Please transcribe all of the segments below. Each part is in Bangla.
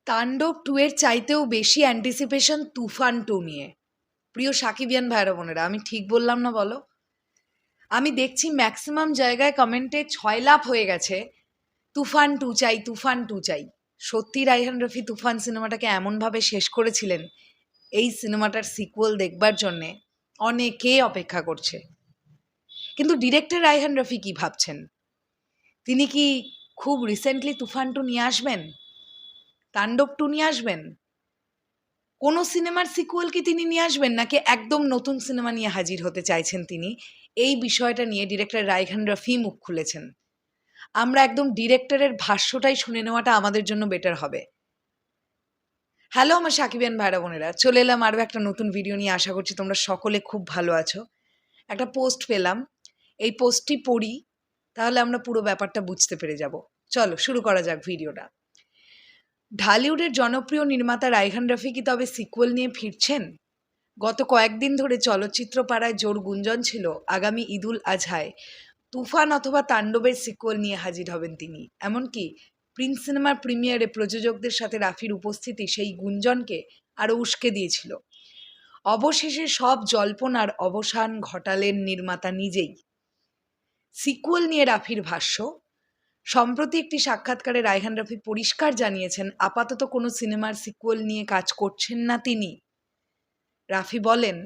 তাণ্ডব 2 এর চাইতেও বেশি অ্যান্টিসিপেশন তুফান 2 নিয়ে। প্রিয় সাকিবিয়ান ভাইরা বোনেরা, আমি ঠিক বললাম না বলো? আমি দেখছি ম্যাক্সিমাম জায়গায় কমেন্টে 6 লাফ হয়ে গেছে, তুফান 2 চাই, তুফান 2 চাই। সত্যি রায়হান রফি তুফান সিনেমাটাকে এমনভাবে শেষ করেছিলেন, এই সিনেমাটার সিকুয়েল দেখবার জন্যে অনেকে অপেক্ষা করছে। কিন্তু ডিরেক্টর রায়হান রফি কি ভাবছেন? তিনি কি খুব রিসেন্টলি তুফান 2 নিয়ে আসবেন? তাণ্ডব 2 নিয়ে আসবেন? কোনো সিনেমার সিকুয়েল কি তিনি নিয়ে আসবেন, নাকি একদম নতুন সিনেমা নিয়ে হাজির হতে চাইছেন তিনি? এই বিষয়টা নিয়ে ডিরেক্টর রায়হান রফি মুখ খুলেছেন। আমরা একদম ডিরেক্টরের ভাষ্যটাই শুনে নেওয়াটা আমাদের জন্য বেটার হবে। হ্যালো আমার সাকিবিয়ান ভাইরা বোনেরা, চলে এলাম আরও একটা নতুন ভিডিও নিয়ে। আশা করছি তোমরা সকলে খুব ভালো আছো। একটা পোস্ট পেলাম, এই পোস্টটি পড়ি, তাহলে আমরা পুরো ব্যাপারটা বুঝতে পেরে যাব। চলো শুরু করা যাক ভিডিওটা। ঢালিউডের জনপ্রিয় নির্মাতা রায়হান রফি কি তবে সিকুয়েল নিয়ে ফিরছেন? গত কয়েকদিন ধরে চলচ্চিত্র পাড়ায় জোর গুঞ্জন ছিল আগামী ঈদুল আজহায় তুফান অথবা তাণ্ডবের সিকুয়েল নিয়ে হাজির হবেন তিনি। এমনকি প্রিন্স সিনেমার প্রিমিয়ারে প্রযোজকদের সাথে রাফির উপস্থিতি সেই গুঞ্জনকে আরও উস্কে দিয়েছিল। অবশেষে সব জল্পনার অবসান ঘটালেন নির্মাতা নিজেই। সিকুয়েল নিয়ে রাফির ভাষ্য। সম্প্রতি একটি সাক্ষাৎকারে রায়হান রফি পরিষ্কার জানিয়েছেন আপাতত কোনো সিনেমার সিকুয়েল নিয়ে কাজ করছেন না তিনি। রাফি বলেন,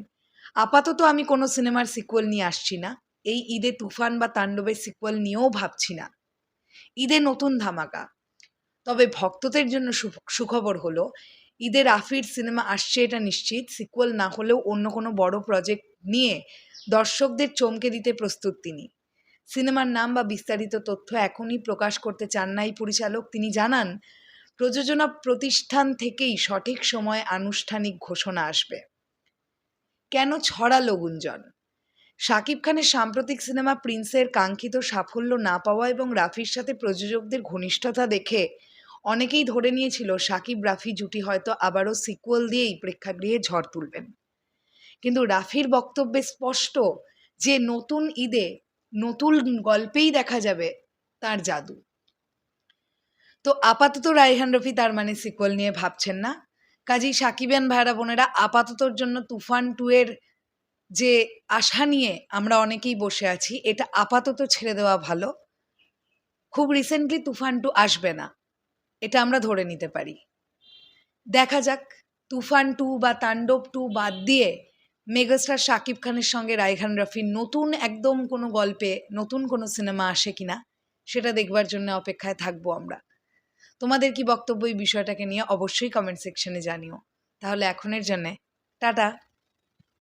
আপাতত আমি কোনো সিনেমার সিকুয়েল নিয়ে আসছি না। এই ঈদে তুফান বা তাণ্ডবের সিকুয়েল নিয়েও ভাবছি না। ঈদে নতুন ধামাকা। তবে ভক্তদের জন্য সুখবর হলো, ঈদে রাফির সিনেমা আসছে এটা নিশ্চিত। সিকুয়েল না হলেও অন্য কোনো বড় প্রজেক্ট নিয়ে দর্শকদের চমকে দিতে প্রস্তুত তিনি। সিনেমার নাম বা বিস্তারিত তথ্য এখনই প্রকাশ করতে চান না এই পরিচালক। তিনি জানান, প্রযোজনা প্রতিষ্ঠান থেকেই সঠিক সময়ে আনুষ্ঠানিক ঘোষণা আসবে। কেন ছড়ালো গুঞ্জন? শাকিব খানের সাম্প্রতিক সিনেমা প্রিন্সের কাঙ্ক্ষিত সাফল্য না পাওয়া এবং রাফির সাথে প্রযোজকদের ঘনিষ্ঠতা দেখে অনেকেই ধরে নিয়েছিল শাকিব রাফি জুটি হয়তো আবারও সিকুয়েল দিয়েই প্রেক্ষাগৃহে ঝড় তুলবেন। কিন্তু রাফির বক্তব্যে স্পষ্ট যে নতুন ঈদে নতুন গল্পেই দেখা যাবে তার জাদু। তো আপাতত রায়হান রফি তার মানে সিকুয়েল নিয়ে ভাবছেন না। কাজেই সাকিবিয়ান ভাইরা বোনেরা, আপাততর জন্য তুফান 2 এর যে আশা নিয়ে আমরা অনেকেই বসে আছি, এটা আপাতত ছেড়ে দেওয়া ভালো। খুব রিসেন্টলি তুফান 2 আসবে না, এটা আমরা ধরে নিতে পারি। দেখা যাক তুফান 2 বা তাণ্ডব 2 বাদ দিয়ে মেগাস্টার শাকিব খানের সঙ্গে রায়হান রফির নতুন একদম কোনো গল্পে নতুন কোনো সিনেমা আসে কিনা, সেটা দেখবার জন্য অপেক্ষায় থাকবো আমরা। তোমাদের কি বক্তব্য এই বিষয়টাকে নিয়ে অবশ্যই কমেন্ট সেকশনে জানিও। তাহলে এখনের জন্যে টাটা।